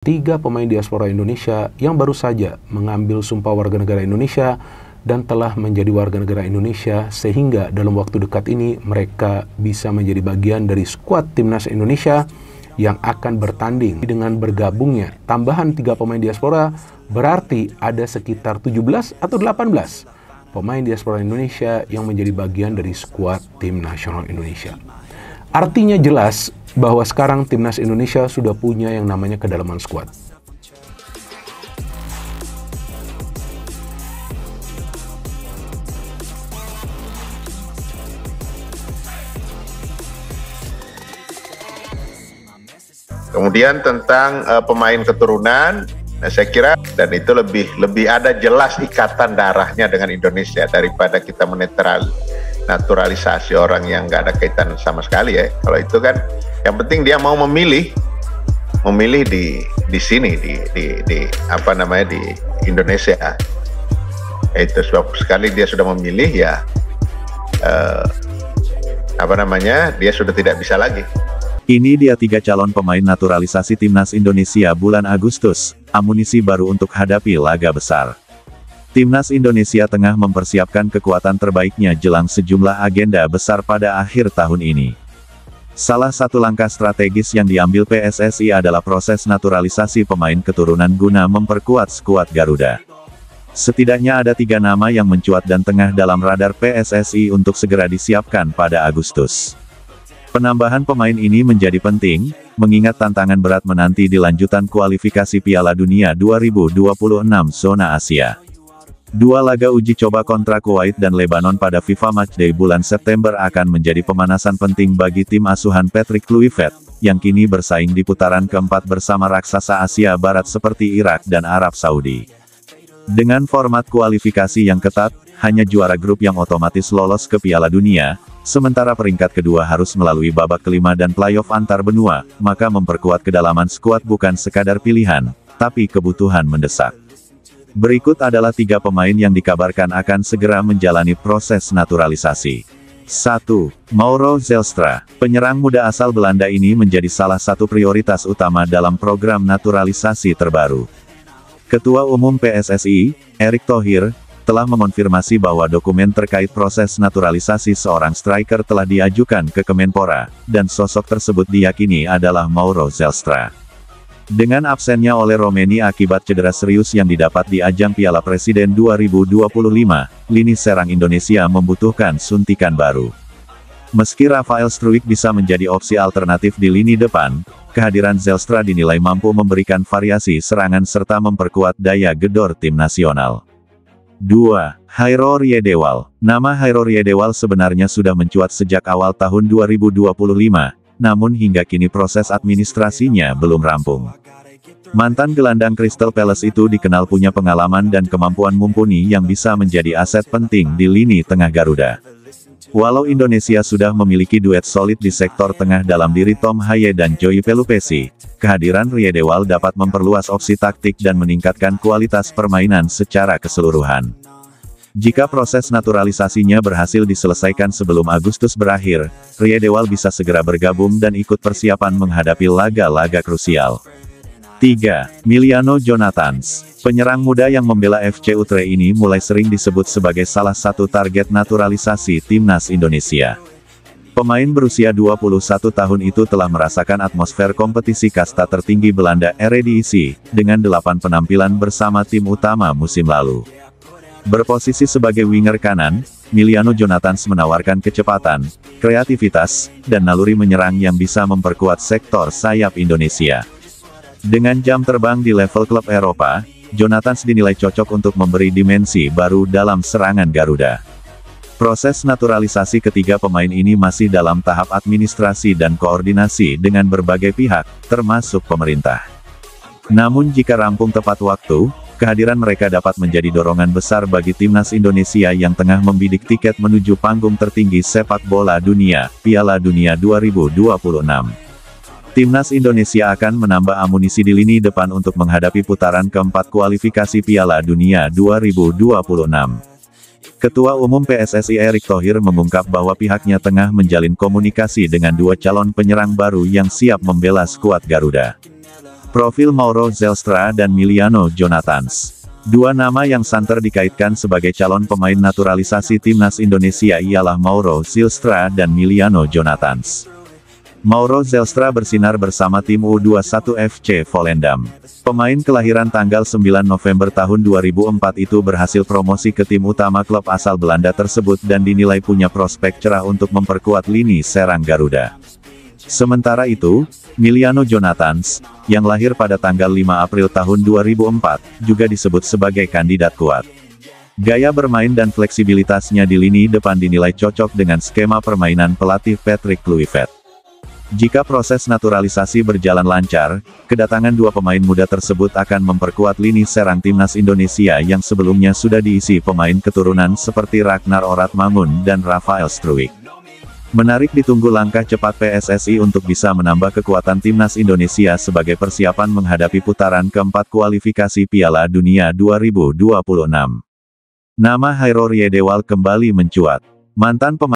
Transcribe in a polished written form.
3 pemain diaspora Indonesia yang baru saja mengambil sumpah warga negara Indonesia dan telah menjadi warga negara Indonesia, sehingga dalam waktu dekat ini mereka bisa menjadi bagian dari skuad timnas Indonesia yang akan bertanding. Dengan bergabungnya tambahan 3 pemain diaspora, berarti ada sekitar 17 atau 18 pemain diaspora Indonesia yang menjadi bagian dari skuad tim nasional Indonesia. Artinya jelas bahwa sekarang timnas Indonesia sudah punya yang namanya kedalaman skuad. Kemudian tentang pemain keturunan, saya kira dan itu lebih ada jelas ikatan darahnya dengan Indonesia daripada kita naturalisasi orang yang nggak ada kaitan sama sekali ya. Kalau itu kan yang penting dia mau memilih di sini di apa namanya di Indonesia. Itu sebab sekali dia sudah memilih ya dia sudah tidak bisa lagi. Ini dia 3 calon pemain naturalisasi timnas Indonesia bulan Agustus, amunisi baru untuk hadapi laga besar. Timnas Indonesia tengah mempersiapkan kekuatan terbaiknya jelang sejumlah agenda besar pada akhir tahun ini. Salah satu langkah strategis yang diambil PSSI adalah proses naturalisasi pemain keturunan guna memperkuat skuad Garuda. Setidaknya ada 3 nama yang mencuat dan tengah dalam radar PSSI untuk segera disiapkan pada Agustus. Penambahan pemain ini menjadi penting, mengingat tantangan berat menanti di lanjutan kualifikasi Piala Dunia 2026 zona Asia. 2 laga uji coba kontra Kuwait dan Lebanon pada FIFA Matchday bulan September akan menjadi pemanasan penting bagi tim asuhan Patrick Kluivert, yang kini bersaing di putaran keempat bersama raksasa Asia Barat seperti Irak dan Arab Saudi. Dengan format kualifikasi yang ketat, hanya juara grup yang otomatis lolos ke Piala Dunia, sementara peringkat kedua harus melalui babak kelima dan playoff antar benua, maka memperkuat kedalaman skuad bukan sekadar pilihan, tapi kebutuhan mendesak. Berikut adalah 3 pemain yang dikabarkan akan segera menjalani proses naturalisasi. 1. Mauro Zelstra. Penyerang muda asal Belanda ini menjadi salah satu prioritas utama dalam program naturalisasi terbaru. Ketua Umum PSSI, Erick Thohir, telah mengonfirmasi bahwa dokumen terkait proses naturalisasi seorang striker telah diajukan ke Kemenpora, dan sosok tersebut diyakini adalah Mauro Zelstra. Dengan absennya oleh Romeni akibat cedera serius yang didapat di ajang Piala Presiden 2025, lini serang Indonesia membutuhkan suntikan baru. Meski Rafael Struijk bisa menjadi opsi alternatif di lini depan, kehadiran Zelstra dinilai mampu memberikan variasi serangan serta memperkuat daya gedor tim nasional. 2. Hairo Riedewal. Nama Hairo Riedewal sebenarnya sudah mencuat sejak awal tahun 2025, namun hingga kini proses administrasinya belum rampung. Mantan gelandang Crystal Palace itu dikenal punya pengalaman dan kemampuan mumpuni yang bisa menjadi aset penting di lini tengah Garuda. Walau Indonesia sudah memiliki duet solid di sektor tengah dalam diri Tom Haye dan Joey Pelupesi, kehadiran Riedewal dapat memperluas opsi taktik dan meningkatkan kualitas permainan secara keseluruhan. Jika proses naturalisasinya berhasil diselesaikan sebelum Agustus berakhir, Riedewal bisa segera bergabung dan ikut persiapan menghadapi laga-laga krusial. 3. Miliano Jonathans. Penyerang muda yang membela FC Utrecht ini mulai sering disebut sebagai salah satu target naturalisasi timnas Indonesia. Pemain berusia 21 tahun itu telah merasakan atmosfer kompetisi kasta tertinggi Belanda Eredivisie, dengan 8 penampilan bersama tim utama musim lalu. Berposisi sebagai winger kanan, Miliano Jonathans menawarkan kecepatan, kreativitas, dan naluri menyerang yang bisa memperkuat sektor sayap Indonesia. Dengan jam terbang di level klub Eropa, Jonathans dinilai cocok untuk memberi dimensi baru dalam serangan Garuda. Proses naturalisasi ketiga pemain ini masih dalam tahap administrasi dan koordinasi dengan berbagai pihak, termasuk pemerintah. Namun jika rampung tepat waktu, kehadiran mereka dapat menjadi dorongan besar bagi timnas Indonesia yang tengah membidik tiket menuju panggung tertinggi sepak bola dunia, Piala Dunia 2026. Timnas Indonesia akan menambah amunisi di lini depan untuk menghadapi putaran keempat kualifikasi Piala Dunia 2026. Ketua Umum PSSI Erick Thohir mengungkap bahwa pihaknya tengah menjalin komunikasi dengan 2 calon penyerang baru yang siap membela skuad Garuda. Profil Mauro Zelstra dan Miliano Jonathans. Dua nama yang santer dikaitkan sebagai calon pemain naturalisasi timnas Indonesia ialah Mauro Zelstra dan Miliano Jonathans. Mauro Zelstra bersinar bersama tim U21 FC Volendam. Pemain kelahiran tanggal 9 November tahun 2004 itu berhasil promosi ke tim utama klub asal Belanda tersebut dan dinilai punya prospek cerah untuk memperkuat lini serang Garuda. Sementara itu, Miliano Jonathans, yang lahir pada tanggal 5 April tahun 2004, juga disebut sebagai kandidat kuat. Gaya bermain dan fleksibilitasnya di lini depan dinilai cocok dengan skema permainan pelatih Patrick Kluivert. Jika proses naturalisasi berjalan lancar, kedatangan dua pemain muda tersebut akan memperkuat lini serang timnas Indonesia yang sebelumnya sudah diisi pemain keturunan seperti Ragnar Oratmangun dan Rafael Struijk. Menarik ditunggu langkah cepat PSSI untuk bisa menambah kekuatan timnas Indonesia sebagai persiapan menghadapi putaran keempat kualifikasi Piala Dunia 2026. Nama Hairor Yedewal kembali mencuat. Mantan pemain